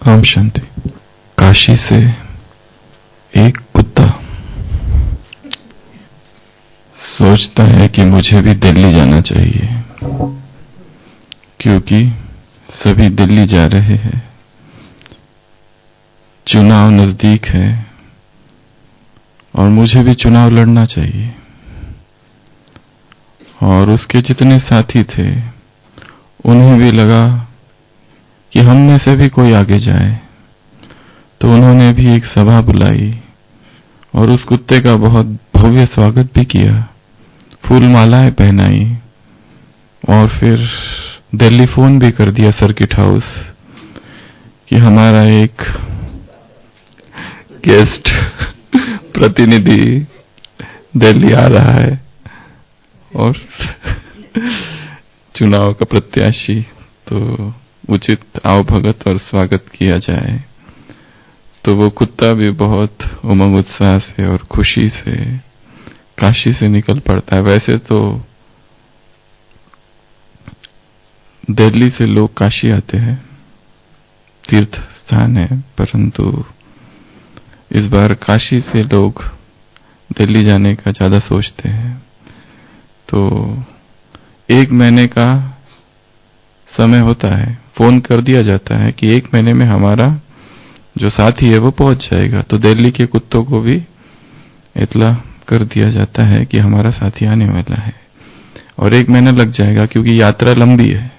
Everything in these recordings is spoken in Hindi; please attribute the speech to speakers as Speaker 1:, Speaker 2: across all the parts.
Speaker 1: ओम शांति। काशी से एक कुत्ता सोचता है कि मुझे भी दिल्ली जाना चाहिए, क्योंकि सभी दिल्ली जा रहे हैं। चुनाव नजदीक है और मुझे भी चुनाव लड़ना चाहिए। और उसके जितने साथी थे उन्हें भी लगा कि हम में से भी कोई आगे जाए, तो उन्होंने भी एक सभा बुलाई और उस कुत्ते का बहुत भव्य स्वागत भी किया, फूल मालाएं पहनाई और फिर दिल्ली फोन भी कर दिया सर्किट हाउस कि हमारा एक गेस्ट प्रतिनिधि दिल्ली आ रहा है और चुनाव का प्रत्याशी, तो उचित आवभगत और स्वागत किया जाए। तो वो कुत्ता भी बहुत उमंग उत्साह से और खुशी से काशी से निकल पड़ता है। वैसे तो दिल्ली से लोग काशी आते हैं, तीर्थ स्थान है, परंतु इस बार काशी से लोग दिल्ली जाने का ज्यादा सोचते हैं। तो 1 महीने का समय होता है, फोन कर दिया जाता है कि 1 महीने में हमारा जो साथी है वो पहुंच जाएगा। तो दिल्ली के कुत्तों को भी इतला कर दिया जाता है कि हमारा साथी आने वाला है और 1 महीना लग जाएगा, क्योंकि यात्रा लंबी है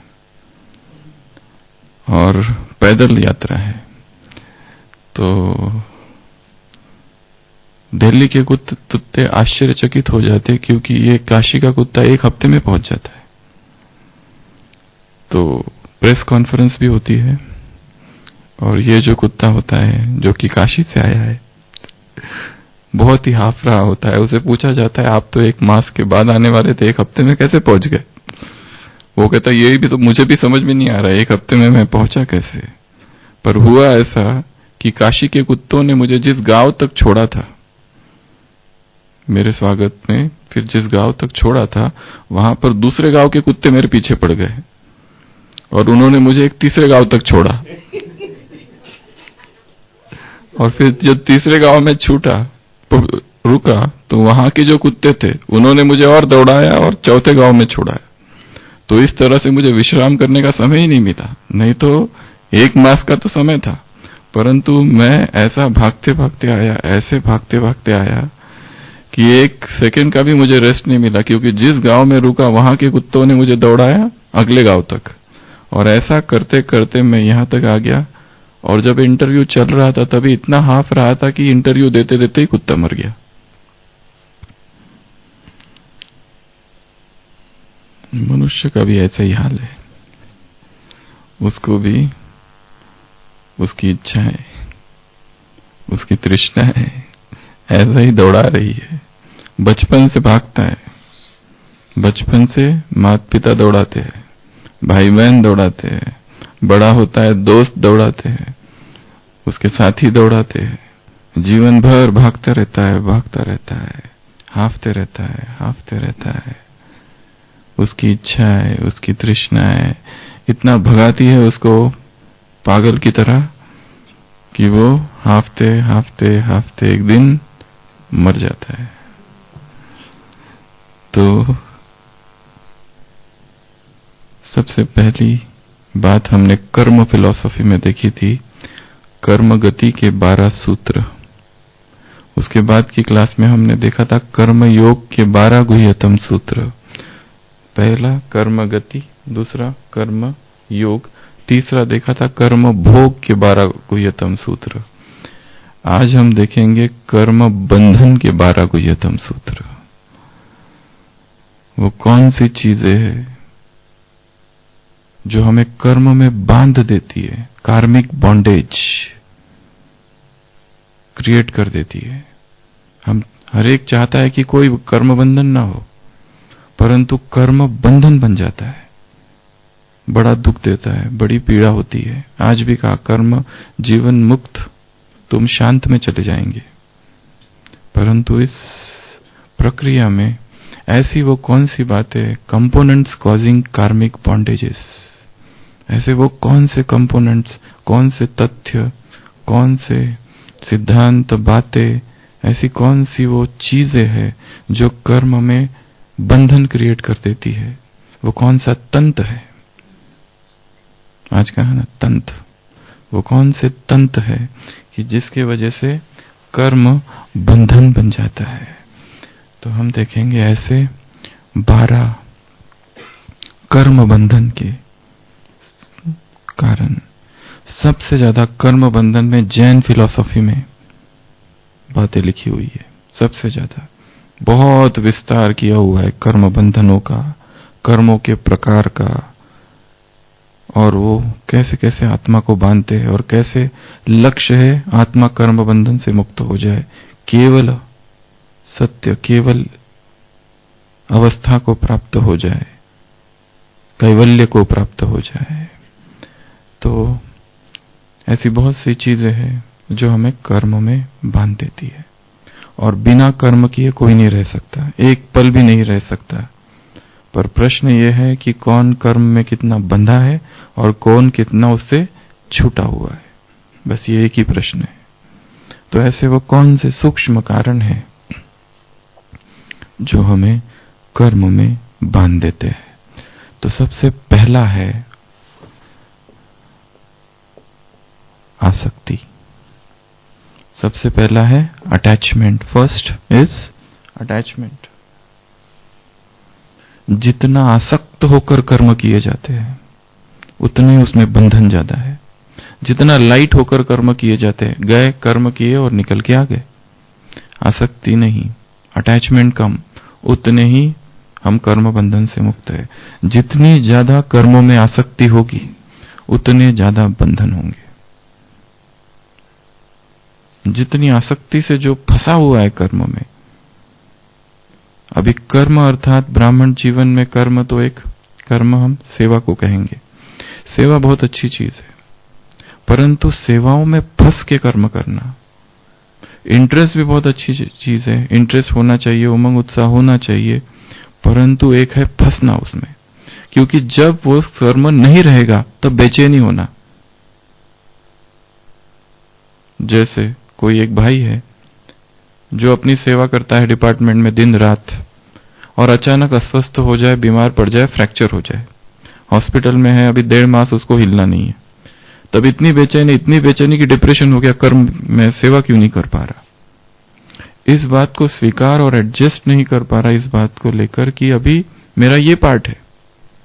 Speaker 1: और पैदल यात्रा है। तो दिल्ली के कुत्ते आश्चर्यचकित हो जाते हैं, क्योंकि ये काशी का कुत्ता 1 हफ्ते में पहुंच जाता है। तो प्रेस कॉन्फ्रेंस भी होती है और ये जो कुत्ता होता है जो कि काशी से आया है बहुत ही हाफ रहा होता है। उसे पूछा जाता है, आप तो 1 मास के बाद आने वाले थे, 1 हफ्ते में कैसे पहुंच गए? वो कहता है, यही भी तो मुझे भी समझ में नहीं आ रहा है, 1 हफ्ते में मैं पहुंचा कैसे? पर हुआ ऐसा कि काशी के कुत्तों ने मुझे जिस गांव तक छोड़ा था, मेरे स्वागत में फिर जिस गांव तक छोड़ा था, वहां पर दूसरे गांव के कुत्ते मेरे पीछे पड़ गए और उन्होंने मुझे एक तीसरे गांव तक छोड़ा। और फिर जब तीसरे गांव में रुका तो वहां के जो कुत्ते थे उन्होंने मुझे और दौड़ाया और चौथे गांव में छोड़ा। तो इस तरह से मुझे विश्राम करने का समय ही नहीं मिला। नहीं तो 1 मास का तो समय था, परंतु मैं ऐसा भागते भागते आया, ऐसे भागते भागते आया कि 1 सेकंड का भी मुझे रेस्ट नहीं मिला, क्योंकि जिस गांव में रुका वहां के कुत्तों ने मुझे दौड़ाया अगले गांव तक, और ऐसा करते करते मैं यहां तक आ गया। और जब इंटरव्यू चल रहा था तभी इतना हाफ रहा था कि इंटरव्यू देते देते ही कुत्ता मर गया। मनुष्य का भी ऐसा ही हाल है, उसको भी उसकी इच्छा है, उसकी तृष्णा है, ऐसा ही दौड़ा रही है। बचपन से भागता है, बचपन से माता पिता दौड़ाते हैं, भाई बहन दौड़ाते हैं, बड़ा होता है दोस्त दौड़ाते हैं, उसके साथी दौड़ाते हैं, जीवन भर भागता रहता है, हाफते रहता है। उसकी इच्छा है, उसकी तृष्णा है, इतना भगाती है उसको पागल की तरह कि वो हाफते एक दिन मर जाता है। तो सबसे पहली बात हमने कर्म फिलॉसफी में देखी थी, कर्म गति के 12 सूत्र। उसके बाद की क्लास में हमने देखा था कर्म योग के 12 गुह्यतम सूत्र। पहला कर्म गति, दूसरा कर्म योग, तीसरा देखा था कर्म भोग के 12 गुह्यतम सूत्र। आज हम देखेंगे कर्म बंधन के 12 गुह्यतम सूत्र। वो कौन सी चीजें हैं जो हमें कर्म में बांध देती है, कार्मिक बॉन्डेज क्रिएट कर देती है। हम हर एक चाहता है कि कोई कर्म बंधन ना हो, परंतु कर्म बंधन बन जाता है, बड़ा दुख देता है, बड़ी पीड़ा होती है। आज भी कहा, कर्म जीवन मुक्त, तुम शांत में चले जाएंगे। परंतु इस प्रक्रिया में ऐसी वो कौन सी बातें, कंपोनेंट्स कॉजिंग कार्मिक बॉन्डेजेस, ऐसे वो कौन से कंपोनेंट्स, कौन से तथ्य, कौन से सिद्धांत, बातें, ऐसी कौन सी वो चीजें हैं जो कर्म में बंधन क्रिएट कर देती है? वो कौन सा तंत्र है? आज कहा ना तंत्र, वो कौन से तंत्र है कि जिसके वजह से कर्म बंधन बन जाता है? तो हम देखेंगे ऐसे 12 कर्म बंधन के कारण। सबसे ज्यादा कर्म बंधन में जैन फिलॉसफी में बातें लिखी हुई है, सबसे ज्यादा बहुत विस्तार किया हुआ है कर्म बंधनों का, कर्मों के प्रकार का, और वो कैसे कैसे आत्मा को बांधते हैं और कैसे लक्ष्य है आत्मा कर्म बंधन से मुक्त हो जाए, केवल सत्य, केवल अवस्था को प्राप्त हो जाए, कैवल्य को प्राप्त हो जाए। तो ऐसी बहुत सी चीजें हैं जो हमें कर्म में बांध देती है, और बिना कर्म किए कोई नहीं रह सकता, एक पल भी नहीं रह सकता। पर प्रश्न यह है कि कौन कर्म में कितना बंधा है और कौन कितना उससे छूटा हुआ है, बस ये एक ही प्रश्न है। तो ऐसे वो कौन से सूक्ष्म कारण हैं जो हमें कर्म में बांध देते हैं? तो सबसे पहला है आसक्ति। सबसे पहला है अटैचमेंट। First is attachment. जितना आसक्त होकर कर्म किए जाते हैं उतने उसमें बंधन ज्यादा है। जितना लाइट होकर कर्म किए जाते हैं, गए कर्म किए और निकल के आ गए, आसक्ति नहीं, अटैचमेंट कम, उतने ही हम कर्म बंधन से मुक्त है। जितनी ज्यादा कर्मों में आसक्ति होगी उतने ज्यादा बंधन होंगे। जितनी आसक्ति से जो फंसा हुआ है कर्म में, अभी कर्म अर्थात ब्राह्मण जीवन में कर्म तो एक कर्म हम सेवा को कहेंगे। सेवा बहुत अच्छी चीज है, परंतु सेवाओं में फंस के कर्म करना, इंटरेस्ट भी बहुत अच्छी चीज है, इंटरेस्ट होना चाहिए, उमंग उत्साह होना चाहिए, परंतु एक है फंसना उसमें, क्योंकि जब वो कर्म नहीं रहेगा तब बेचैनी होना। जैसे कोई एक भाई है जो अपनी सेवा करता है डिपार्टमेंट में दिन रात, और अचानक अस्वस्थ हो जाए, बीमार पड़ जाए, फ्रैक्चर हो जाए, हॉस्पिटल में है, अभी 1.5 मास उसको हिलना नहीं है, तब इतनी बेचैनी कि डिप्रेशन हो गया, कर्म में सेवा क्यों नहीं कर पा रहा। इस बात को स्वीकार और एडजस्ट नहीं कर पा रहा, इस बात को लेकर कि अभी मेरा ये पार्ट है,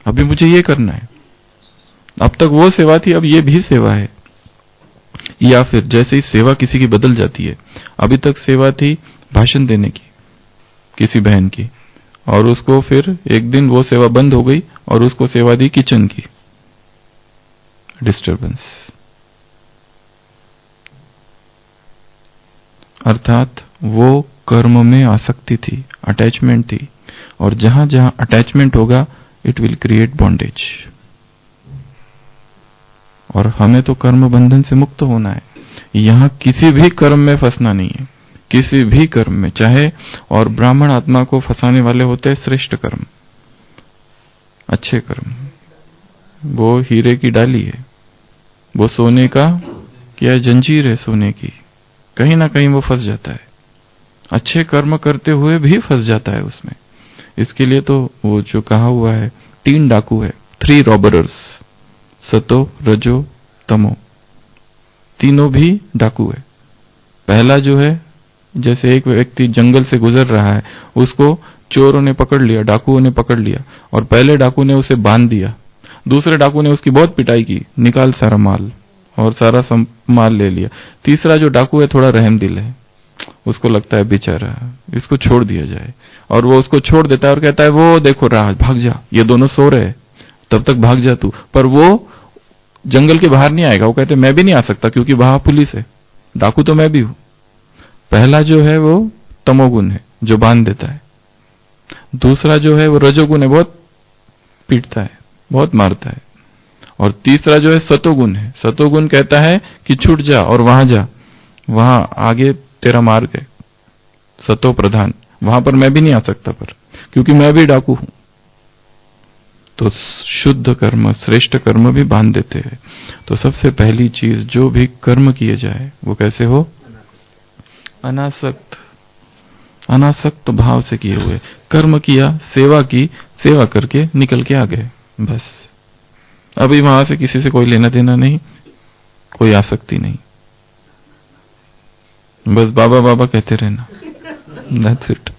Speaker 1: अभी मुझे ये करना है, अब तक वो सेवा थी, अब ये भी सेवा है। या फिर जैसे ही सेवा किसी की बदल जाती है, अभी तक सेवा थी भाषण देने की किसी बहन की, और उसको फिर एक दिन वो सेवा बंद हो गई और उसको सेवा दी किचन की। डिस्टर्बेंस, अर्थात वो कर्म में आसक्ति थी, अटैचमेंट थी, और जहां जहां अटैचमेंट होगा इट विल क्रिएट बॉन्डेज। और हमें तो कर्म बंधन से मुक्त होना है, यहां किसी भी कर्म में फंसना नहीं है, किसी भी कर्म में, चाहे, और ब्राह्मण आत्मा को फंसाने वाले होते हैं श्रेष्ठ कर्म, अच्छे कर्म। वो हीरे की डाली है, वो सोने का क्या जंजीर है सोने की, कहीं ना कहीं वो फंस जाता है, अच्छे कर्म करते हुए भी फंस जाता है उसमें। इसके लिए तो वो जो कहा हुआ है 3 डाकू है, 3 रॉबरर्स, सतो रजो तमो, तीनों भी डाकू है। पहला जो है, जैसे एक व्यक्ति जंगल से गुजर रहा है, उसको चोरों ने पकड़ लिया, डाकुओं ने पकड़ लिया, और पहले डाकू ने उसे बांध दिया, दूसरे डाकू ने उसकी बहुत पिटाई की, निकाल सारा माल, और सारा माल ले लिया। तीसरा जो डाकू है थोड़ा रहम दिल है, उसको लगता है बेचारा इसको छोड़ दिया जाए, और वो उसको छोड़ देता है और कहता है वो देखो राज, भाग जा, ये दोनों सो रहे, तब तक भाग जा तू। पर वो जंगल के बाहर नहीं आएगा, वो कहते मैं भी नहीं आ सकता क्योंकि वहां पुलिस है, डाकू तो मैं भी हूं। पहला जो है वो तमोगुण है जो बांध देता है, दूसरा जो है वो रजोगुण है, बहुत पीटता है, बहुत मारता है, और तीसरा जो है सतोगुण है। सतोगुण कहता है कि छूट जा और वहां जा, वहां आगे तेरा मार्ग है, सतो प्रधान, वहां पर मैं भी नहीं आ सकता पर क्योंकि मैं भी डाकू हूं। तो शुद्ध कर्म, श्रेष्ठ कर्म भी बांध देते हैं। तो सबसे पहली चीज, जो भी कर्म किए जाए वो कैसे हो? अनासक्त, अनासक्त भाव से किए हुए। कर्म किया, सेवा की, सेवा करके निकल के आ गए, बस। अभी वहां से किसी से कोई लेना देना नहीं, कोई आसक्ति नहीं, बस बाबा बाबा कहते रहना, दैट्स इट।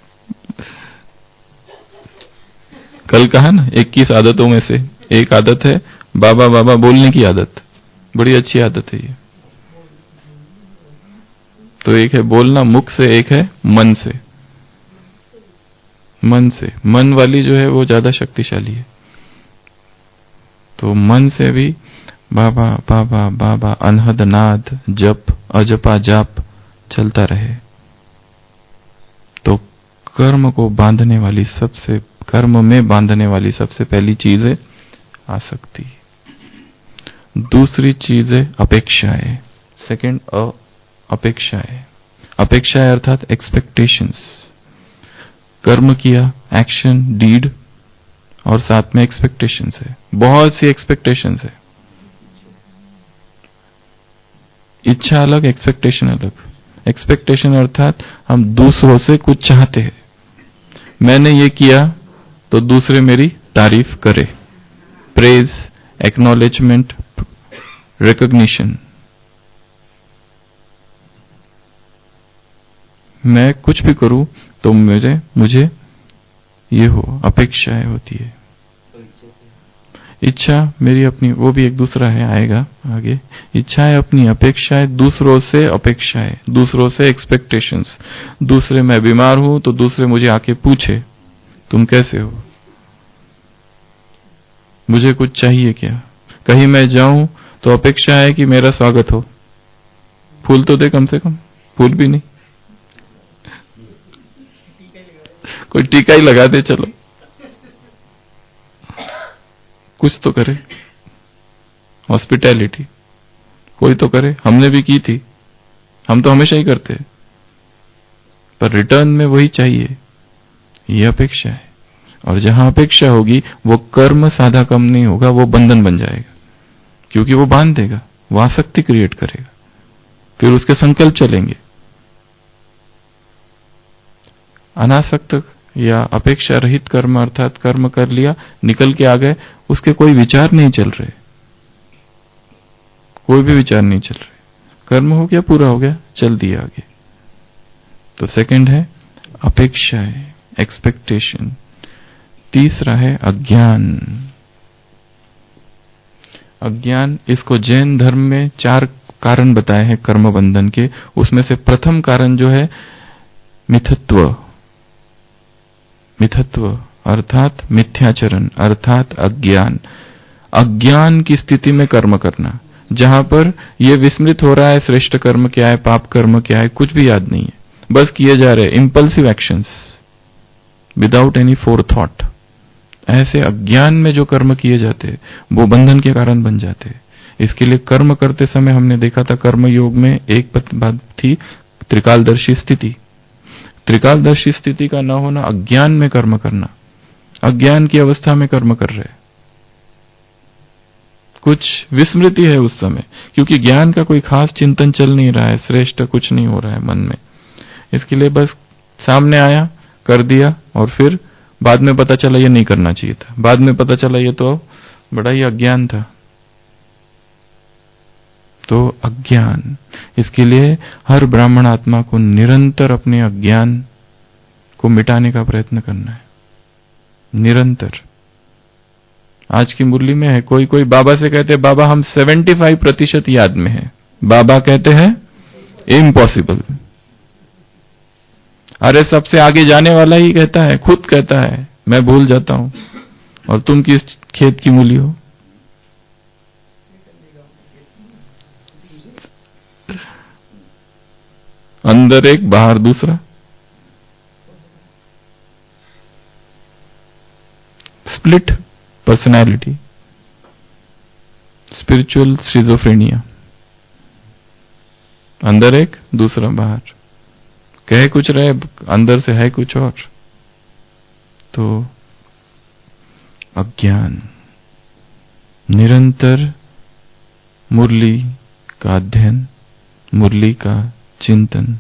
Speaker 1: कल कहा ना 21 आदतों में से एक आदत है बाबा बाबा बोलने की आदत। बड़ी अच्छी आदत है ये। तो एक है बोलना मुख से, एक है मन से। मन से, मन वाली जो है वो ज्यादा शक्तिशाली है। तो मन से भी बाबा बाबा बाबा, अनहद नाद, जप अजपा जाप चलता रहे। तो कर्म को बांधने वाली सबसे, कर्म में बांधने वाली सबसे पहली चीज है आसक्ति। दूसरी चीज है अपेक्षाएं। सेकंड अपेक्षाएं। अपेक्षाएं अर्थात एक्सपेक्टेशंस। कर्म किया, एक्शन, डीड, और साथ में एक्सपेक्टेशंस है। बहुत सी एक्सपेक्टेशंस है। इच्छा अलग, एक्सपेक्टेशन अलग। एक्सपेक्टेशन अर्थात हम दूसरों से कुछ चाहते हैं। मैंने ये किया तो दूसरे मेरी तारीफ करे, प्रेज, एक्नॉलेजमेंट, रिकॉग्निशन। मैं कुछ भी करूं तो मुझे ये हो, अपेक्षाएं होती है। इच्छा मेरी अपनी, वो भी एक दूसरा है, आएगा आगे। इच्छाएं अपनी, अपेक्षाएं दूसरों से, अपेक्षाएं दूसरों से, एक्सपेक्टेशंस। दूसरे, मैं बीमार हूं तो दूसरे मुझे आके पूछे तुम कैसे हो, मुझे कुछ चाहिए क्या। कहीं मैं जाऊं तो अपेक्षा है कि मेरा स्वागत हो, फूल तो दे कम से कम, फूल भी नहीं, कोई टीका ही लगा दे, चलो कुछ तो करे। हॉस्पिटैलिटी कोई तो करे, हमने भी की थी, हम तो हमेशा ही करते हैं, पर रिटर्न में वही चाहिए, ये अपेक्षा है। और जहां अपेक्षा होगी वो कर्म साधा कम नहीं होगा, वो बंधन बन जाएगा, क्योंकि वो बांध देगा, वो आसक्ति क्रिएट करेगा, फिर उसके संकल्प चलेंगे। अनासक्त या अपेक्षा रहित कर्म अर्थात कर्म कर लिया, निकल के आ गए, उसके कोई विचार नहीं चल रहे, कोई भी विचार नहीं चल रहे, कर्म हो गया, पूरा हो गया, चल दिया आगे। तो सेकंड है अपेक्षाएं, एक्सपेक्टेशन। तीसरा है अज्ञान। अज्ञान, इसको जैन धर्म में 4 कारण बताए हैं कर्म बंधन के। उसमें से प्रथम कारण जो है मिथत्व। मिथत्व अर्थात मिथ्याचरण, अर्थात अज्ञान। अज्ञान की स्थिति में कर्म करना, जहां पर यह विस्मृत हो रहा है श्रेष्ठ कर्म क्या है, पाप कर्म क्या है, कुछ भी याद नहीं है, बस किए जा रहे इंपल्सिव एक्शंस विदाउट एनी फोरथॉट। ऐसे अज्ञान में जो कर्म किए जाते हैं वो बंधन के कारण बन जाते हैं। इसके लिए कर्म करते समय हमने देखा था कर्म योग में एक बात थी, त्रिकालदर्शी स्थिति। त्रिकालदर्शी स्थिति का न होना, अज्ञान में कर्म करना, अज्ञान की अवस्था में कर्म कर रहे, कुछ विस्मृति है उस समय, क्योंकि ज्ञान का कोई खास चिंतन चल नहीं रहा है, श्रेष्ठ कुछ नहीं हो रहा है मन में। इसके लिए बस सामने आया, कर दिया, और फिर बाद में पता चला ये नहीं करना चाहिए था, बाद में पता चला ये तो बड़ा ही अज्ञान था। तो अज्ञान, इसके लिए हर ब्राह्मण आत्मा को निरंतर अपने अज्ञान को मिटाने का प्रयत्न करना है, निरंतर। आज की मुरली में है, कोई कोई बाबा से कहते हैं बाबा हम 75% याद में है, बाबा कहते हैं इम्पॉसिबल। अरे सबसे आगे जाने वाला ही कहता है, खुद कहता है मैं भूल जाता हूं, और तुम किस खेत की मूली हो। अंदर एक, बाहर दूसरा। Split personality, spiritual schizophrenia. अंदर एक, दूसरा बाहर, कह कुछ रहे, अंदर से है कुछ और। तो अज्ञान। निरंतर मुरली का अध्ययन, मुरली का चिंतन।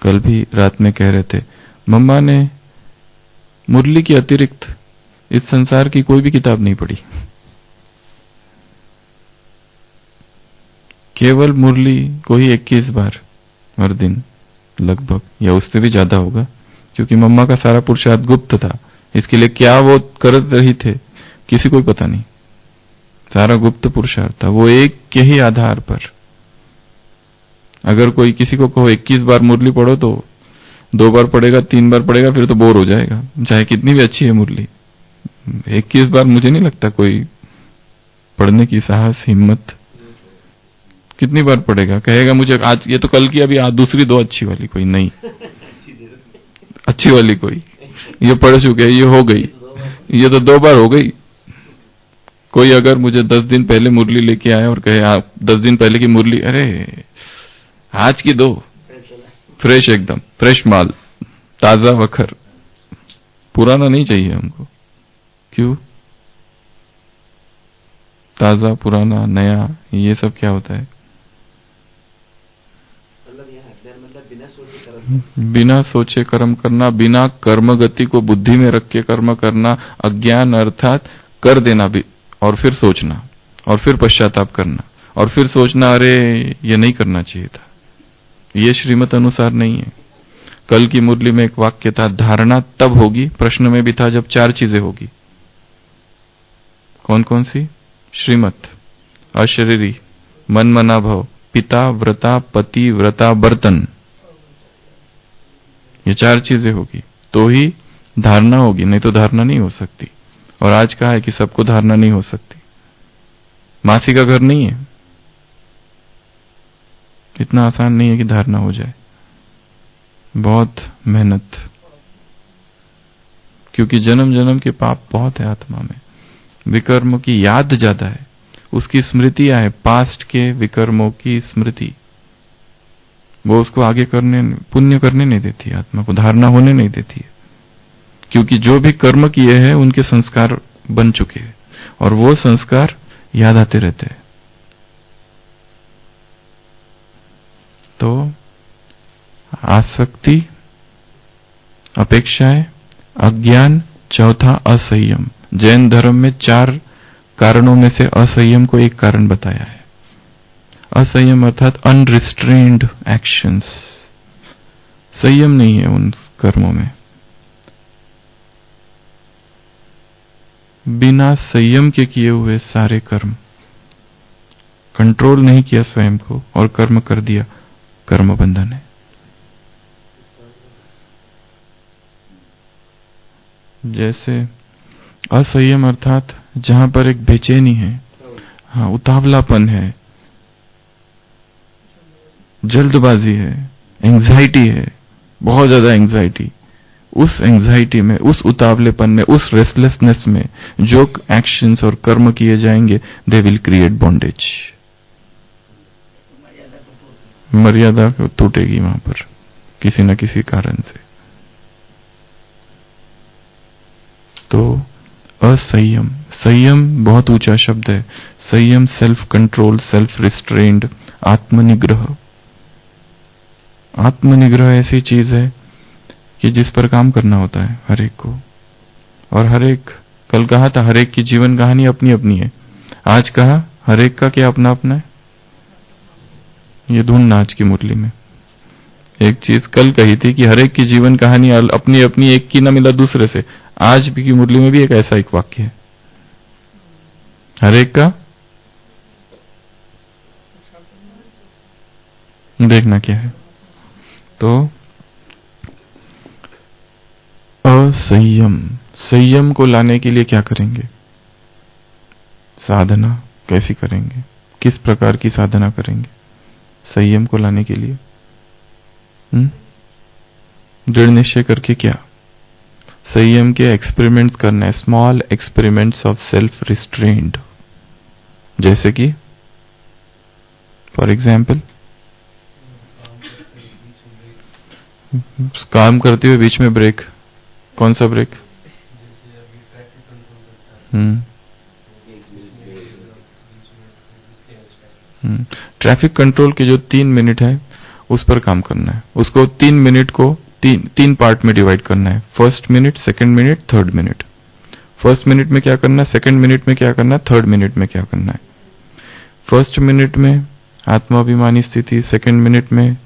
Speaker 1: कल भी रात में कह रहे थे, मम्मा ने मुरली के अतिरिक्त इस संसार की कोई भी किताब नहीं पढ़ी, केवल मुरली को ही 21 बार हर दिन लगभग, या उससे भी ज्यादा होगा, क्योंकि मम्मा का सारा पुरुषार्थ गुप्त था। इसके लिए क्या वो कर रही थे किसी को पता नहीं, सारा गुप्त पुरुषार्थ था। वो एक के ही आधार पर, अगर कोई किसी को कहो 21 बार मुरली पढ़ो तो 2 बार पढ़ेगा, 3 बार पढ़ेगा, फिर तो बोर हो जाएगा, चाहे कितनी भी अच्छी है मुरली। 21 बार मुझे नहीं लगता कोई पढ़ने की साहस हिम्मत, कितनी बार पढ़ेगा, कहेगा मुझे आज ये तो कल की, अभी आज दूसरी दो अच्छी वाली कोई नहीं, अच्छी वाली कोई, ये पढ़ चुके हैं, ये हो गई, ये तो 2 बार हो गई। कोई अगर मुझे 10 दिन पहले मुरली लेके आए और कहे आप 10 दिन पहले की मुरली, अरे आज की दो, फ्रेश, एकदम फ्रेश माल, ताजा वखर, पुराना नहीं चाहिए हमको। क्यों? ताजा, पुराना, नया, ये सब क्या होता है? बिना सोचे कर्म करना, बिना कर्म गति को बुद्धि में रख के कर्म करना, अज्ञान अर्थात कर देना भी, और फिर सोचना, और फिर पश्चाताप करना, और फिर सोचना अरे ये नहीं करना चाहिए था, ये श्रीमत अनुसार नहीं है। कल की मुरली में एक वाक्य था, धारणा तब होगी, प्रश्न में भी था, जब 4 चीजें होगी। कौन कौन सी? श्रीमत, अशरीरी, मन मना भव, पिता व्रता, पति व्रता, बर्तन, ये 4 चीजें होगी तो ही धारणा होगी, नहीं तो धारणा नहीं हो सकती। और आज कहा है कि सबको धारणा नहीं हो सकती, मासी का घर नहीं है, इतना आसान नहीं है कि धारणा हो जाए, बहुत मेहनत, क्योंकि जन्म जन्म के पाप बहुत है आत्मा में, विकर्मों की याद ज्यादा है, उसकी स्मृतियां है, पास्ट के विकर्मों की स्मृति, वो उसको आगे करने, पुण्य करने नहीं देती, आत्मा को धारणा होने नहीं देती है, क्योंकि जो भी कर्म किए हैं उनके संस्कार बन चुके हैं, और वो संस्कार याद आते रहते हैं। तो आसक्ति, अपेक्षाएं, अज्ञान, चौथा असंयम। जैन धर्म में 4 कारणों में से असंयम को एक कारण बताया है। असंयम अर्थात अनरिस्ट्रेन्ड एक्शंस, संयम नहीं है उन कर्मों में, बिना संयम के किए हुए सारे कर्म, कंट्रोल नहीं किया स्वयं को और कर्म कर दिया, कर्म बंधन है। जैसे असंयम अर्थात जहां पर एक बेचैनी है, हाँ, उतावलापन है, जल्दबाजी है, एंजाइटी है, बहुत ज्यादा एंजाइटी, उस एंजाइटी में, उस उतावलेपन में, उस रेस्टलेसनेस में जो एक्शंस और कर्म किए जाएंगे, दे विल क्रिएट बॉन्डेज, मर्यादा टूटेगी वहां पर किसी न किसी कारण से। तो असंयम, संयम बहुत ऊंचा शब्द है। संयम सेल्फ कंट्रोल, सेल्फ रिस्ट्रेन्ड, आत्मनिग्रह। आत्मनिग्रह ऐसी चीज है कि जिस पर काम करना होता है हर एक को, और हर एक, कल कहा था हर एक की जीवन कहानी अपनी अपनी है, आज कहा हर एक का क्या अपना अपना है। ये ढूंढना आज की मुरली में, एक चीज कल कही थी कि हर एक की जीवन कहानी अपनी अपनी, एक की ना मिला दूसरे से। आज भी की मुरली में भी एक ऐसा एक वाक्य है, हर एक का देखना क्या है। तो असंयम, संयम को लाने के लिए क्या करेंगे? साधना कैसी करेंगे? किस प्रकार की साधना करेंगे संयम को लाने के लिए? दृढ़ निश्चय करके क्या? संयम के एक्सपेरिमेंट करना है, small experiments of self restrained. जैसे कि फॉर एग्जाम्पल, काम करते हुए बीच में ब्रेक। कौन सा ब्रेक? ट्रैफिक कंट्रोल के जो 3 मिनट है उस पर काम करना है। उसको 3 मिनट को तीन पार्ट में डिवाइड करना है। First minute, second minute, third minute. First minute में क्या करना है, सेकंड मिनट में क्या करना है, थर्ड मिनट में क्या करना है। फर्स्ट मिनट में आत्माभिमानी स्थिति, सेकंड मिनट में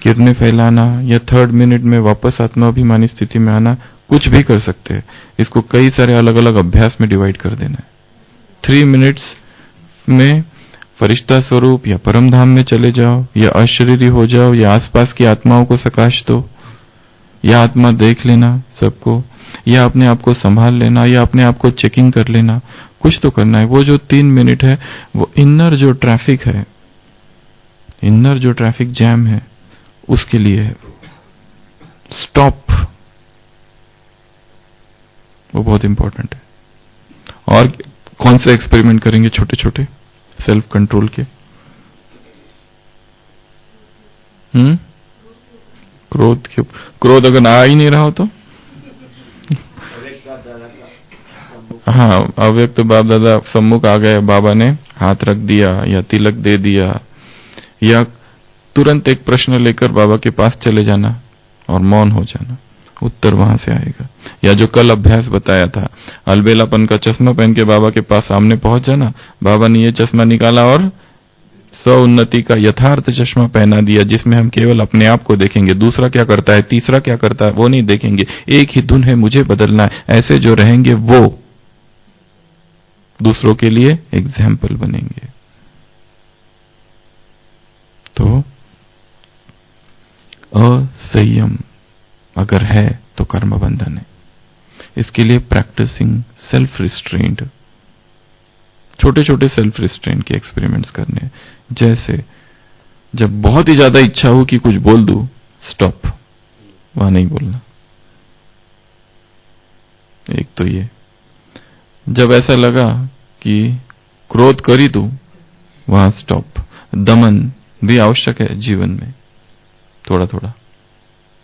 Speaker 1: किरणें फैलाना, या थर्ड मिनट में वापस आत्माभिमानी स्थिति में आना, कुछ भी कर सकते हैं। इसको कई सारे अलग अलग अभ्यास में डिवाइड कर देना है। 3 मिनट्स में फरिश्ता स्वरूप या परम धाम में चले जाओ, या अशरीरी हो जाओ, या आसपास की आत्माओं को सकाश दो, या आत्मा देख लेना सबको, या अपने आप को संभाल लेना, या अपने आप को चेकिंग कर लेना। कुछ तो करना है। वो जो 3 मिनट है वो इनर जो ट्रैफिक है, इनर जो ट्रैफिक जैम है, उसके लिए है। स्टॉप, वो बहुत इंपॉर्टेंट है। और कौन से एक्सपेरिमेंट करेंगे छोटे छोटे सेल्फ कंट्रोल के? क्रोध अगर आ ही नहीं रहा हो तो हाँ, अव्यक्त तो बाप दादा सम्मुख आ गए, बाबा ने हाथ रख दिया या तिलक दे दिया, या तुरंत एक प्रश्न लेकर बाबा के पास चले जाना और मौन हो जाना, उत्तर वहां से आएगा। या जो कल अभ्यास बताया था, अलबेलापन का चश्मा पहन के बाबा के पास सामने पहुंच जाना, बाबा ने ये चश्मा निकाला और स्व उन्नति का यथार्थ चश्मा पहना दिया, जिसमें हम केवल अपने आप को देखेंगे, दूसरा क्या करता है, तीसरा क्या करता है, वो नहीं देखेंगे। एक ही धुन है, मुझे बदलना है। ऐसे जो रहेंगे वो दूसरों के लिए एग्जाम्पल बनेंगे। तो असंयम अगर है तो कर्म बंधन है। इसके लिए प्रैक्टिसिंग सेल्फ रिस्ट्रेंट, छोटे छोटे सेल्फ रिस्ट्रेंट के एक्सपेरिमेंट्स करने। जैसे जब बहुत ही ज्यादा इच्छा हो कि कुछ बोल दूं, स्टॉप, वहां नहीं बोलना। एक तो ये, जब ऐसा लगा कि क्रोध कर ही दूं, वहां स्टॉप। दमन भी आवश्यक है जीवन में, थोड़ा थोड़ा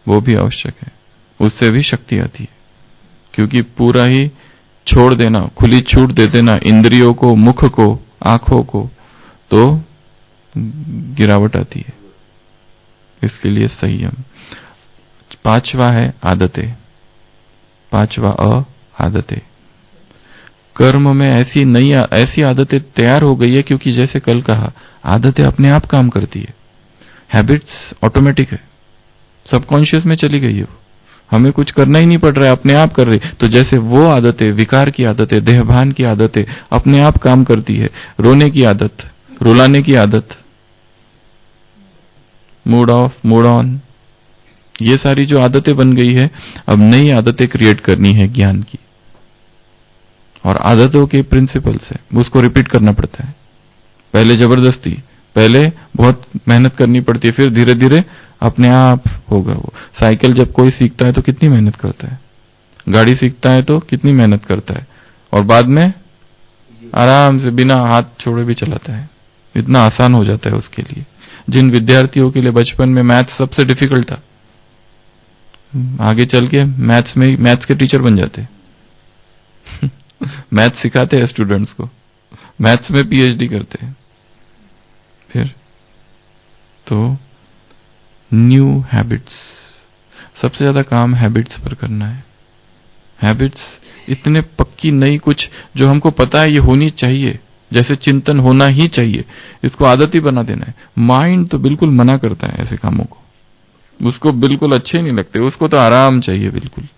Speaker 1: वो भी आवश्यक है, उससे भी शक्ति आती है। क्योंकि पूरा ही छोड़ देना, खुली छूट दे देना इंद्रियों को, मुख को, आंखों को, तो गिरावट आती है। इसके लिए संयम। 5वां है आदतें। 5वां आदतें। कर्म में ऐसी आदतें तैयार हो गई है, क्योंकि जैसे कल कहा, आदतें अपने आप काम करती है। हैबिट्स ऑटोमेटिक है, सबकॉन्शियस में चली गई है, वो हमें कुछ करना ही नहीं पड़ रहा है, अपने आप कर रही। तो जैसे वो आदतें, विकार की आदतें, देहभान की आदतें अपने आप काम करती है। रोने की आदत, रुलाने की आदत, मूड ऑफ, मूड ऑन, ये सारी जो आदतें बन गई है, अब नई आदतें क्रिएट करनी है ज्ञान की। और आदतों के प्रिंसिपल्स है, उसको रिपीट करना पड़ता है। पहले जबरदस्ती, पहले बहुत मेहनत करनी पड़ती है, फिर धीरे धीरे अपने आप होगा वो। साइकिल जब कोई सीखता है तो कितनी मेहनत करता है, गाड़ी सीखता है तो कितनी मेहनत करता है, और बाद में आराम से बिना हाथ छोड़े भी चलाता है। इतना आसान हो जाता है उसके लिए। जिन विद्यार्थियों के लिए बचपन में मैथ्स सबसे डिफिकल्ट था, आगे चल के मैथ्स के टीचर बन जाते मैथ्स सिखाते हैं स्टूडेंट्स को, मैथ्स में पीएचडी करते हैं। फिर तो न्यू हैबिट्स, सबसे ज्यादा काम हैबिट्स पर करना है। हैबिट्स इतने पक्की नई, कुछ जो हमको पता है ये होनी चाहिए, जैसे चिंतन होना ही चाहिए, इसको आदत ही बना देना है। माइंड तो बिल्कुल मना करता है ऐसे कामों को, उसको बिल्कुल अच्छे नहीं लगते, उसको तो आराम चाहिए बिल्कुल।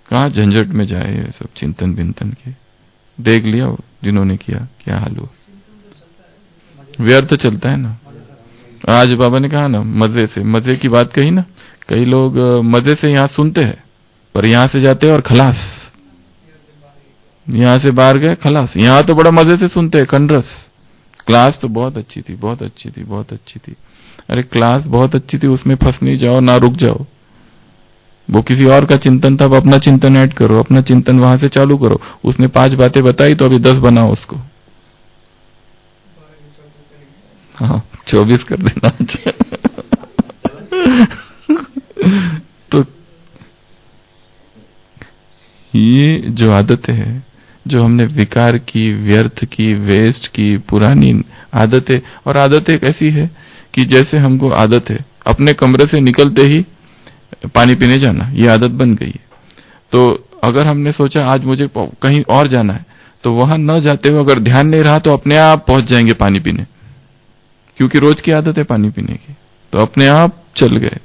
Speaker 1: कहाँ झंझट में जाए ये सब चिंतन बिंतन के। देख लिया जिन्होंने किया क्या हाल हुआ, व्यर्थ चलता है ना। आज बाबा ने कहा ना, मजे से, मजे की बात कही ना, कई लोग मजे से यहाँ सुनते हैं, पर यहां से जाते हैं और खलास, यहां से बाहर गए खलास। यहां तो बड़ा मजे से सुनते हैं, कनरस। क्लास तो बहुत अच्छी थी, बहुत अच्छी थी, बहुत अच्छी थी। अरे क्लास बहुत अच्छी थी, उसमें फंस नहीं जाओ, ना रुक जाओ। वो किसी और का चिंतन था, अब अपना चिंतन ऐड करो, अपना चिंतन वहां से चालू करो। उसने 5 बातें बताई तो अभी 10 बनाओ उसको। हाँ, 24 कर देना। तो ये जो आदतें हैं, जो हमने विकार की, व्यर्थ की, वेस्ट की, पुरानी आदतें, और आदतें एक ऐसी है कि जैसे हमको आदत है अपने कमरे से निकलते ही पानी पीने जाना, ये आदत बन गई है। तो अगर हमने सोचा आज मुझे कहीं और जाना है, तो वहां न जाते हुए अगर ध्यान नहीं रहा तो अपने आप पहुंच जाएंगे पानी पीने, क्योंकि रोज की आदत है पानी पीने की। तो अपने आप चल गए,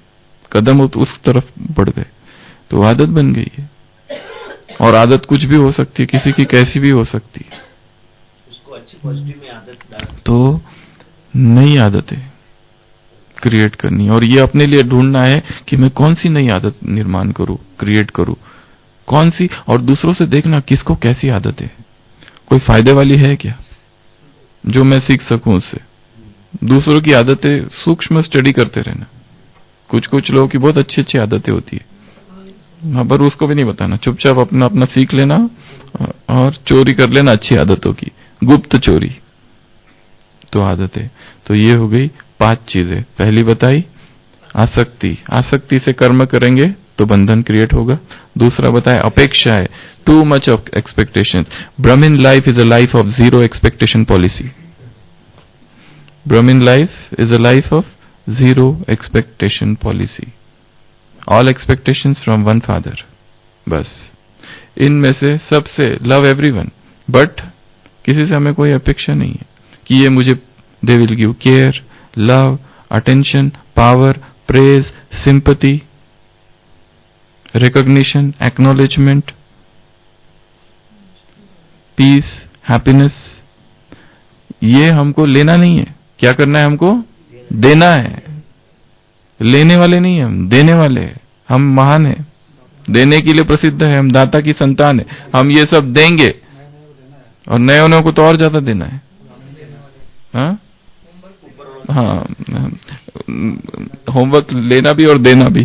Speaker 1: कदम उस तरफ बढ़ गए, तो आदत बन गई है। और आदत कुछ भी हो सकती है, किसी की कैसी भी हो सकती है।
Speaker 2: उसको अच्छी पॉजिटिव में आदत डाल,
Speaker 1: तो नई आदतें क्रिएट करनी, और ये अपने लिए ढूंढना है कि मैं कौन सी नई आदत निर्माण करूं, क्रिएट करूं, कौन सी, और दूसरों से देखना किसको कैसी आदत है, कोई फायदे वाली है क्या, जो मैं सीख सकूं उससे। दूसरों की आदतें सूक्ष्म स्टडी करते रहना। कुछ कुछ लोगों की बहुत अच्छी अच्छी आदतें होती है, हाँ, पर उसको भी नहीं बताना, चुपचाप अपना अपना सीख लेना और चोरी कर लेना अच्छी आदतों की, गुप्त चोरी। तो आदतें, तो ये हो गई 5 चीजें। पहली बताई आसक्ति, आसक्ति से कर्म करेंगे तो बंधन क्रिएट होगा। दूसरा बताया अपेक्षा है, too much of expectation. Brahmin life is a life of zero expectation policy. Brahmin life is a life of zero expectation policy. All expectations from one father. बस इनमें से सबसे लव एवरीवन, बट किसी से हमें कोई अपेक्षा नहीं है कि ये मुझे, they will give care, love, attention, power, praise, sympathy, recognition, acknowledgement, peace, happiness. ये हमको लेना नहीं है, क्या करना है हमको? देना है। लेने वाले नहीं है हम, देने वाले हैं। हम महान है, देने के लिए प्रसिद्ध है, हम दाता की संतान है। हम ये सब देंगे, और नए होने को तो और ज्यादा देना है। हाँ हाँ, होमवर्क लेना भी और देना भी।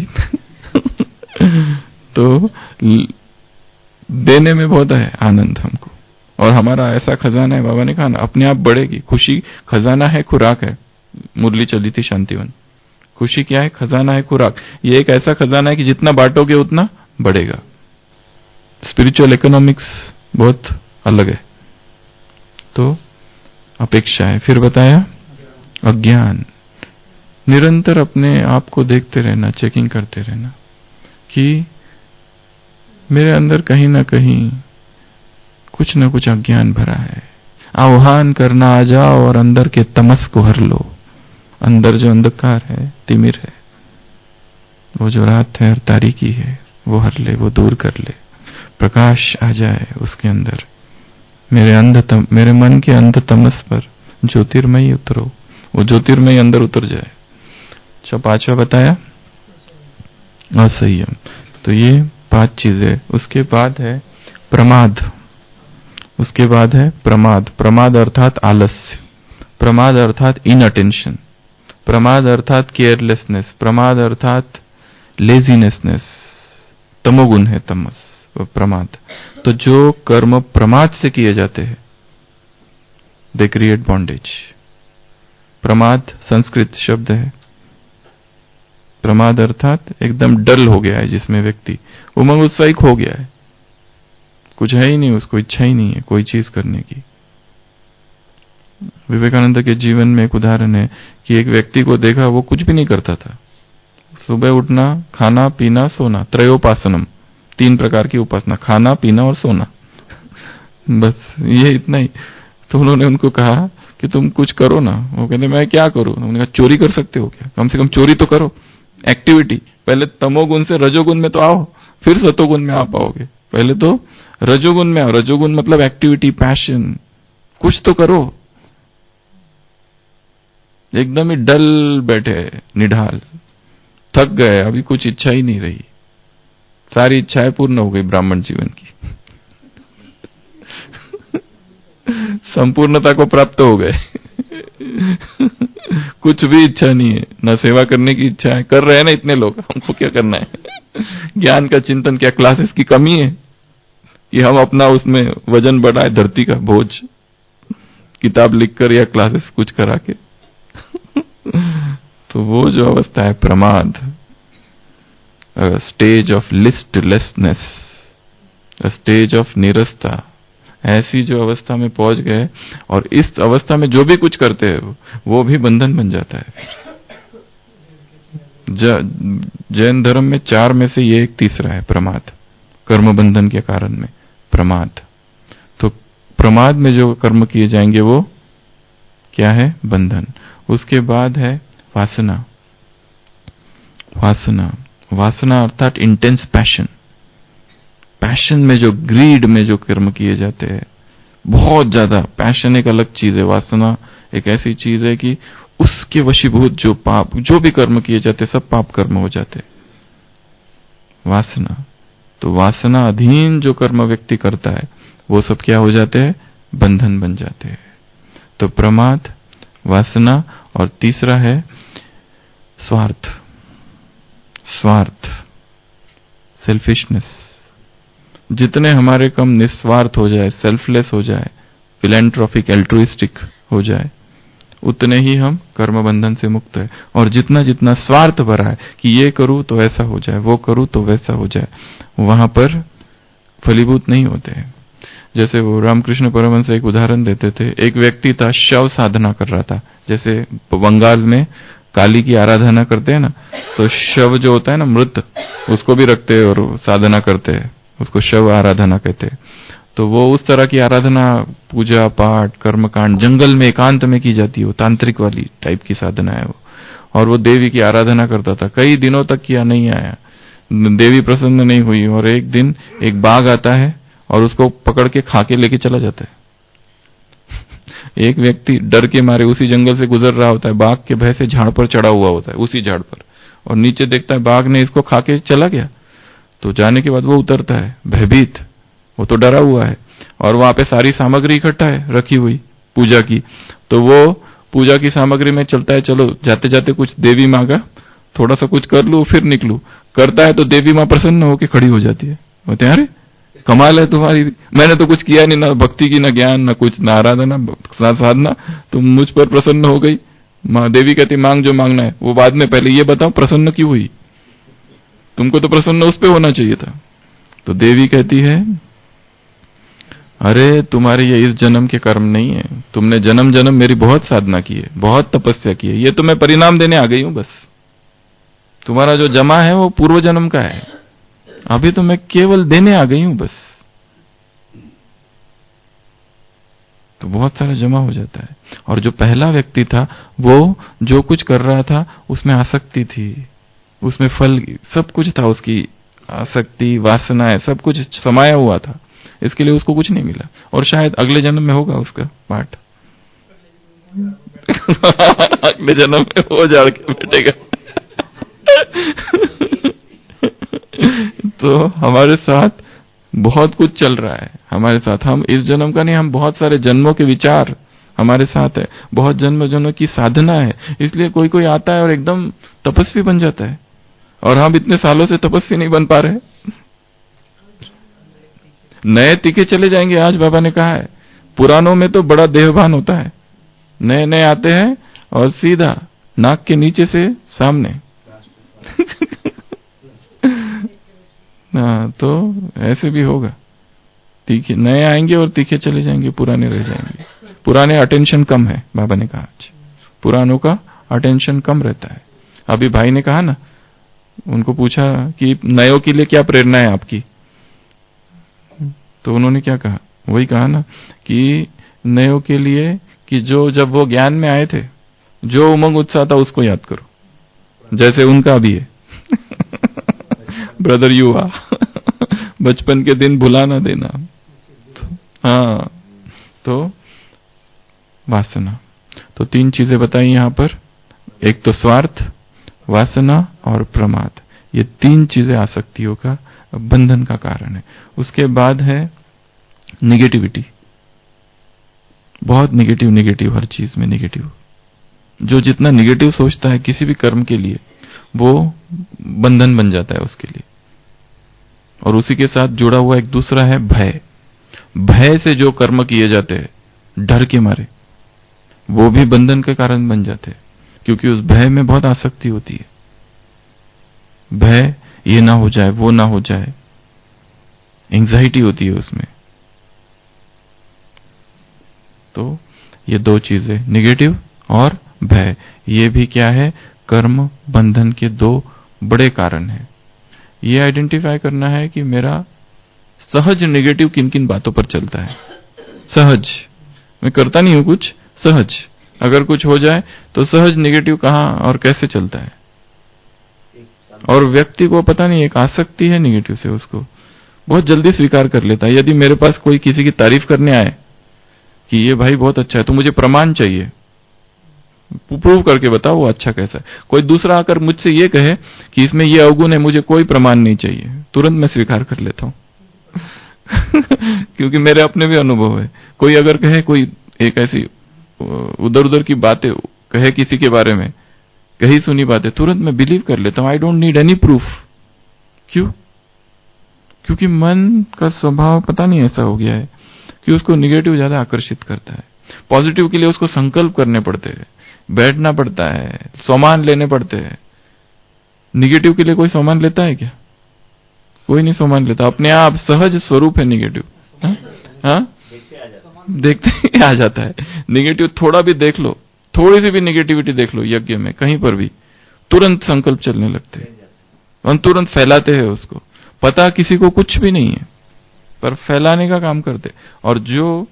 Speaker 1: तो देने में बहुत है आनंद हमको, और हमारा ऐसा खजाना है, बाबा ने कहा ना, अपने आप बढ़ेगी खुशी। खजाना है, खुराक है। मुरली चली थी शांतिवन। खुशी क्या है? खजाना है, खुराक। ये एक ऐसा खजाना है कि जितना बांटोगे उतना बढ़ेगा। स्पिरिचुअल इकोनॉमिक्स बहुत अलग है। तो अपेक्षा है। फिर बताया अज्ञान। निरंतर अपने आप को देखते रहना, चेकिंग करते रहना कि मेरे अंदर कहीं ना कहीं कुछ ना कुछ अज्ञान भरा है। आह्वान करना, आ जाओ और अंदर के तमस को हर लो। अंदर जो अंधकार है, तिमिर है, वो जो रात है और तारीकी है, वो हर ले, वो दूर कर ले। प्रकाश आ जाए उसके अंदर। मेरे मन के अंध तमस पर ज्योतिर्मयी उतरो, वो ज्योतिर्मयी अंदर उतर जाए। अच्छा, 5वां बताया असंयम। तो ये 5 चीजें। उसके बाद है प्रमाद। उसके बाद है प्रमाद। प्रमाद अर्थात आलस्य, प्रमाद अर्थात इनअटेंशन, प्रमाद अर्थात केयरलेसनेस, प्रमाद अर्थात लेजीनेसनेस। तमोगुण है तमस, प्रमाद। तो जो कर्म प्रमाद से किए जाते हैं, दे क्रिएट बॉन्डेज। प्रमाद संस्कृत शब्द है। प्रमाद अर्थात एकदम डल हो गया है, जिसमें व्यक्ति उमंग उत्साहिक हो गया है, कुछ है ही नहीं, उसको इच्छा ही नहीं है कोई चीज करने की। विवेकानंद के जीवन में एक उदाहरण है कि एक व्यक्ति को देखा, वो कुछ भी नहीं करता था। सुबह उठना, खाना पीना सोना, त्रयोपासनम, 3 प्रकार की उपासना, खाना पीना और सोना। बस ये इतना ही। तो उन्होंने उनको कहा कि तुम कुछ करो ना। वो कहते मैं क्या करूं? उन्होंने कहा चोरी कर सकते हो क्या? कम से कम चोरी तो करो, एक्टिविटी। पहले तमोगुण से रजोगुण में तो आओ, फिर सतोगुण में आ पाओगे। पहले तो रजोगुण में आओ। रजोगुण मतलब एक्टिविटी, पैशन, कुछ तो करो। एकदम ही डल बैठे, निढाल, थक गए, अभी कुछ इच्छा ही नहीं रही, सारी इच्छाएं पूर्ण हो गई ब्राह्मण जीवन की। संपूर्णता को प्राप्त हो गए। कुछ भी इच्छा नहीं है, ना सेवा करने की इच्छा है। कर रहे हैं ना इतने लोग, हमको क्या करना है? ज्ञान का चिंतन, क्या क्लासेस की कमी है कि हम अपना उसमें वजन बढ़ाए, धरती का बोझ, किताब लिखकर या क्लासेस कुछ करा के। तो वो जो अवस्था है प्रमाद, स्टेज ऑफ लिस्टलेसनेस, स्टेज ऑफ निरस्ता, ऐसी जो अवस्था में पहुंच गए, और इस अवस्था में जो भी कुछ करते हैं वो भी बंधन बन जाता है। जैन धर्म में 4 में से ये एक तीसरा है, प्रमाद। कर्म बंधन के कारण में प्रमाद। तो प्रमाद में जो कर्म किए जाएंगे वो क्या है? बंधन। उसके बाद है वासना। वासना, वासना अर्थात इंटेंस पैशन। पैशन में जो, ग्रीड में जो कर्म किए जाते हैं, बहुत ज्यादा पैशन एक अलग चीज है। वासना एक ऐसी चीज है कि उसके वशीभूत जो पाप, जो भी कर्म किए जाते सब पाप कर्म हो जाते। वासना, तो वासना अधीन जो कर्म व्यक्ति करता है वो सब क्या हो जाते हैं? बंधन बन जाते हैं। तो प्रमाद, वासना, और तीसरा है स्वार्थ। स्वार्थ, सेल्फिशनेस। जितने हमारे कम निस्वार्थ हो जाए, सेल्फलेस हो जाए, फिलैंथ्रोपिक, एल्ट्रुइस्टिक हो जाए, उतने ही हम कर्म बंधन से मुक्त है। और जितना जितना स्वार्थ भरा है कि ये करूं तो ऐसा हो जाए, वो करूं तो वैसा हो जाए, वहां पर फलीभूत नहीं होते हैं। जैसे वो रामकृष्ण परमहंस एक उदाहरण देते थे। एक व्यक्ति था, शव साधना कर रहा था। जैसे बंगाल में काली की आराधना करते हैं ना, तो शव जो होता है ना, मृत, उसको भी रखते हैं और साधना करते हैं, उसको शव आराधना कहते हैं। तो वो उस तरह की आराधना, पूजा पाठ, कर्मकांड जंगल में एकांत में की जाती है। वो तांत्रिक वाली टाइप की साधना है वो। और वो देवी की आराधना करता था, कई दिनों तक किया, नहीं आया, देवी प्रसन्न नहीं हुई। और एक दिन एक बाघ आता है और उसको पकड़ के खा के लेके चला जाता है। एक व्यक्ति डर के मारे उसी जंगल से गुजर रहा होता है, बाघ के भय से झाड़ पर चढ़ा हुआ होता है, उसी झाड़ पर, और नीचे देखता है बाघ ने इसको खा के चला गया। तो जाने के बाद वो उतरता है भयभीत, वो तो डरा हुआ है, और वहां पे सारी सामग्री इकट्ठा है रखी हुई पूजा की। तो वो पूजा की सामग्री में चलता है, चलो जाते जाते कुछ देवी माँ का थोड़ा सा कुछ कर लूं फिर निकलूं। करता है तो देवी माँ प्रसन्न होकर खड़ी हो जाती है। बोलते हैं, अरे कमाल है तुम्हारी, मैंने तो कुछ किया नहीं, ना भक्ति की, ना ज्ञान, ना कुछ, ना आराधना, ना साधना, तुम मुझ पर प्रसन्न हो गई। माँ देवी कहती मांग जो मांगना है, वो बाद में, पहले ये बताओ प्रसन्न क्यों हुई? तुमको तो प्रसन्न उस पे होना चाहिए था। तो देवी कहती है, अरे तुम्हारे ये इस जन्म के कर्म नहीं है, तुमने जन्म जन्म मेरी बहुत साधना की है, बहुत तपस्या की है, ये तो मैं परिणाम देने आ गई हूं बस। तुम्हारा जो जमा है वो पूर्व जन्म का है, अभी तो मैं केवल देने आ गई हूं बस। तो बहुत सारा जमा हो जाता है। और जो पहला व्यक्ति था वो जो कुछ कर रहा था उसमें आसक्ति थी, उसमें फल सब कुछ था, उसकी आसक्ति, वासनाएं, सब कुछ समाया हुआ था, इसके लिए उसको कुछ नहीं मिला। और शायद अगले जन्म में होगा उसका पाठ। अगले जन्म में वो जाड़ के बैठेगा। तो हमारे साथ बहुत कुछ चल रहा है, हमारे साथ, हम इस जन्म का नहीं, हम बहुत सारे जन्मों के विचार हमारे साथ है, बहुत जन्म जन्मों की साधना है। इसलिए कोई कोई आता है और एकदम तपस्वी बन जाता है, और हम इतने सालों से तपस्वी नहीं बन पा रहे। नए तीखे चले जाएंगे, आज बाबा ने कहा है। पुरानों में तो बड़ा देहभान होता है, नए नए आते हैं और सीधा नाक के नीचे से सामने। हाँ, तो ऐसे भी होगा, तीखे नए आएंगे और तीखे चले जाएंगे, पुराने रह जाएंगे। पुराने अटेंशन कम है, बाबा ने कहा आज पुरानों का अटेंशन कम रहता है। अभी भाई ने कहा ना, उनको पूछा कि नयों के लिए क्या प्रेरणा है आपकी, तो उन्होंने क्या कहा, वही कहा ना कि नयों के लिए कि जो जब वो ज्ञान में आए थे, जो उमंग उत्साह था उसको याद करो, जैसे उनका भी है। ब्रदर युवा, बचपन के दिन भुला ना देना। हाँ, तो वासना, तो 3 चीजें बताई यहां पर, एक तो स्वार्थ, वासना और प्रमाद। ये 3 चीजें आसक्तियों का, बंधन का कारण है। उसके बाद है निगेटिविटी, बहुत निगेटिव, निगेटिव, हर चीज में निगेटिव। जो जितना निगेटिव सोचता है किसी भी कर्म के लिए, वो बंधन बन जाता है उसके लिए। और उसी के साथ जुड़ा हुआ एक दूसरा है भय। भय से जो कर्म किए जाते हैं डर के मारे, वो भी बंधन के कारण बन जाते हैं, क्योंकि उस भय में बहुत आसक्ति होती है। भय, ये ना हो जाए, वो ना हो जाए, एंजाइटी होती है उसमें। तो ये दो चीजें, निगेटिव और भय, ये भी क्या है, कर्म बंधन के दो बड़े कारण हैं। ये आइडेंटिफाई करना है कि मेरा सहज नेगेटिव किन किन बातों पर चलता है। सहज, मैं करता नहीं हूं कुछ, सहज अगर कुछ हो जाए तो सहज नेगेटिव कहां और कैसे चलता है। और व्यक्ति को पता नहीं, एक आसक्ति है नेगेटिव से, उसको बहुत जल्दी स्वीकार कर लेता है। यदि मेरे पास कोई किसी की तारीफ करने आए कि ये भाई बहुत अच्छा है, तो मुझे प्रमाण चाहिए, प्रूव करके बताओ वो अच्छा कैसा है। कोई दूसरा आकर मुझसे ये कहे कि इसमें ये अवगुण है, मुझे कोई प्रमाण नहीं चाहिए, तुरंत मैं स्वीकार कर लेता हूं। क्योंकि मेरे अपने भी अनुभव है। कोई अगर कहे, कोई एक ऐसी उधर उधर की बातें कहे किसी के बारे में, कही सुनी बातें, तुरंत मैं बिलीव कर लेता हूं। I don't need any proof. क्यों? क्योंकि मन का स्वभाव पता नहीं ऐसा हो गया है कि उसको निगेटिव ज्यादा आकर्षित करता है। पॉजिटिव के लिए उसको संकल्प करने पड़ते हैं, बैठना पड़ता है, सामान लेने पड़ते हैं। निगेटिव के लिए कोई सामान लेता है क्या? कोई नहीं सामान लेता, अपने आप सहज स्वरूप है निगेटिव। हाँ, देखते ही आ जाता है निगेटिव। थोड़ा भी देख लो, थोड़ी सी भी निगेटिविटी देख लो यज्ञ में कहीं पर भी, तुरंत संकल्प चलने लगते हैं और तुरंत फैलाते हैं उसको। पता किसी को कुछ भी नहीं है, पर फैलाने का काम करते। और जो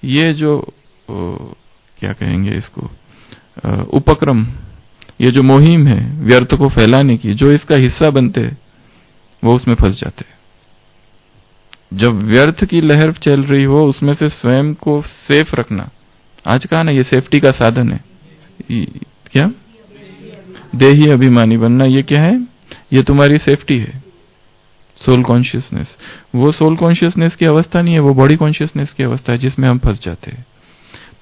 Speaker 1: ये जो क्या कहेंगे इसको, उपक्रम, ये जो मुहिम है व्यर्थ को फैलाने की, जो इसका हिस्सा बनते हैं वो उसमें फंस जाते हैं। जब व्यर्थ की लहर चल रही हो, उसमें से स्वयं को सेफ रखना, आज कहा ना ये सेफ्टी का साधन है। क्या? देही अभिमानी बनना, ये क्या है? ये तुम्हारी सेफ्टी है, सोल कॉन्शियसनेस। वो सोल कॉन्शियसनेस की अवस्था नहीं है, वो बॉडी कॉन्शियसनेस की अवस्था है जिसमें हम फंस जाते हैं।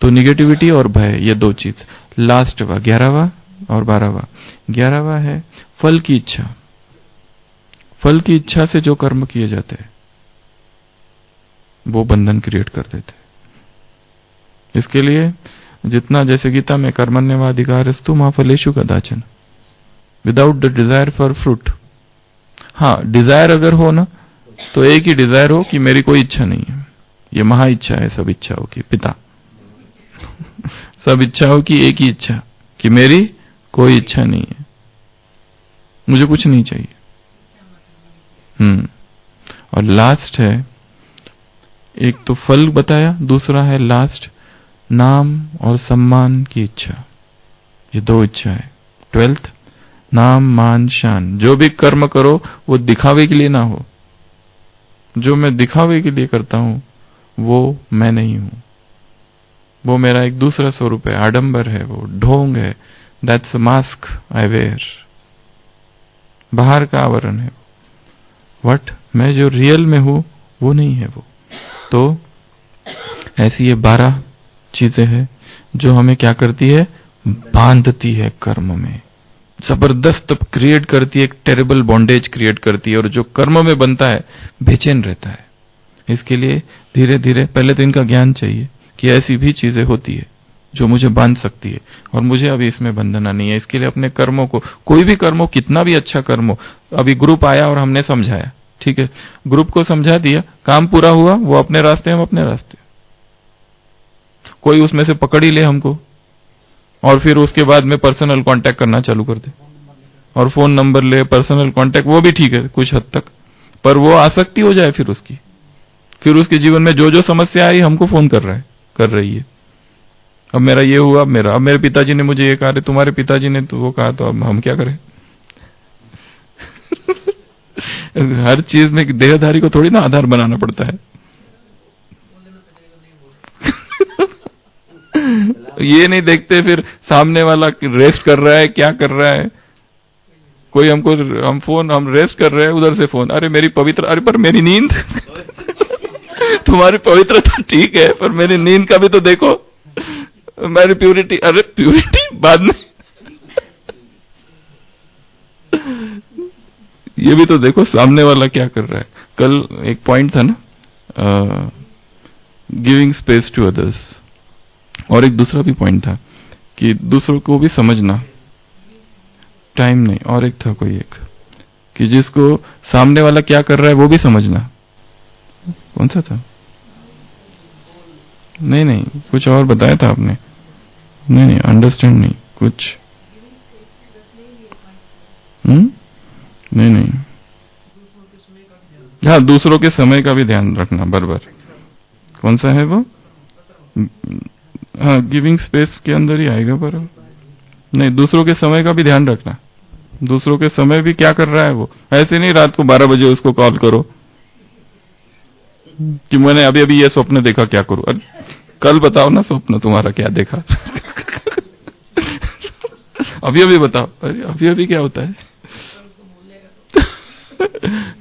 Speaker 1: तो निगेटिविटी और भय, ये दो चीज। लास्टवा 11वां और 12वां। 11वां है फल की इच्छा। फल की इच्छा से जो कर्म किए जाते हैं वो बंधन क्रिएट कर देते हैं। इसके लिए जितना, जैसे गीता में कर्मण्यवाधिकारस्तु मा फलेषु कदाचन, without the desire for fruit. हाँ, डिजायर अगर हो ना, तो एक ही डिजायर हो कि मेरी कोई इच्छा नहीं है। ये महा इच्छा है सब इच्छाओं की पिता। सब इच्छाओं की एक ही इच्छा कि मेरी कोई इच्छा नहीं है, मुझे कुछ नहीं चाहिए। और लास्ट है, एक तो फल बताया, दूसरा है लास्ट नाम और सम्मान की इच्छा। ये दो इच्छा है। 12th, नाम मान शान। जो भी कर्म करो वो दिखावे के लिए ना हो। जो मैं दिखावे के लिए करता हूं वो मैं नहीं हूं, वो मेरा एक दूसरा स्वरूप है, आडंबर है, वो ढोंग है। That's a mask I wear, बाहर का आवरण है। वट, मैं जो रियल में हूं वो नहीं है वो। तो ऐसी ये 12 चीजें हैं जो हमें क्या करती है, बांधती है कर्म में, जबरदस्त क्रिएट करती है, एक टेरेबल बॉन्डेज क्रिएट करती है। और जो कर्म में बनता है बेचैन रहता है। इसके लिए धीरे धीरे पहले तो इनका ज्ञान चाहिए कि ऐसी भी चीजें होती है जो मुझे बांध सकती है और मुझे अभी इसमें बंधना नहीं है। इसके लिए अपने कर्मों को, कोई भी कर्म हो, कितना भी अच्छा कर्म हो, अभी ग्रुप आया और हमने समझाया, ठीक है, ग्रुप को समझा दिया, काम पूरा हुआ, वो अपने रास्ते, हम अपने रास्ते। कोई उसमें से पकड़ ही ले हमको और फिर उसके बाद में पर्सनल कांटेक्ट करना चालू कर दे और फोन नंबर ले, पर्सनल कांटेक्ट, वो भी ठीक है कुछ हद तक, पर वो आसक्ति हो जाए फिर उसकी, फिर उसके जीवन में जो जो समस्या आई हमको फोन कर रही है। अब मेरा ये हुआ, अब मेरे पिताजी ने मुझे ये कहा, तुम्हारे पिताजी ने तो वो कहा, तो अब हम क्या करें? हर चीज में देहधारी को थोड़ी ना आधार बनाना पड़ता है। ये नहीं देखते फिर सामने वाला रेस्ट कर रहा है, क्या कर रहा है। कोई हम रेस्ट कर रहे हैं, उधर से फोन, अरे मेरी पवित्र, अरे पर मेरी नींद। तुम्हारी पवित्रता ठीक है, पर मेरी नींद का भी तो देखो, मेरी प्यूरिटी। अरे प्यूरिटी बाद में, ये भी तो देखो सामने वाला क्या कर रहा है। कल एक पॉइंट था ना, गिविंग स्पेस टू अदर्स, और एक दूसरा भी पॉइंट था कि दूसरों को भी समझना, टाइम नहीं, और एक था कोई एक कि जिसको सामने वाला क्या कर रहा है वो भी समझना कौन सा था? नहीं नहीं, कुछ और बताया था आपने। नहीं नहीं, अंडरस्टैंड नहीं कुछ। नहीं नहीं, हाँ, दूसरों के समय का भी ध्यान रखना, बराबर। कौन सा है वो? हाँ, गिविंग स्पेस के अंदर ही आएगा, पर नहीं, दूसरों के समय का भी ध्यान रखना। दूसरों के समय भी क्या कर रहा है वो। ऐसे नहीं रात को 12 बजे उसको कॉल करो कि मैंने अभी अभी ये स्वप्न देखा, क्या करूं। अरे कल बताओ ना स्वप्न तुम्हारा क्या देखा। अभी अभी बताओ। अरे अभी अभी क्या होता है।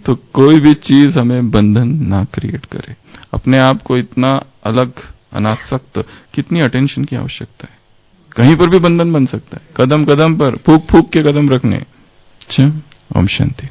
Speaker 1: तो कोई भी चीज हमें बंधन ना क्रिएट करे। अपने आप को इतना अलग, अनासक्त, कितनी अटेंशन की आवश्यकता है। कहीं पर भी बंधन बन सकता है, कदम कदम पर फूक फूक के कदम रखने। अच्छा, ओम शांति।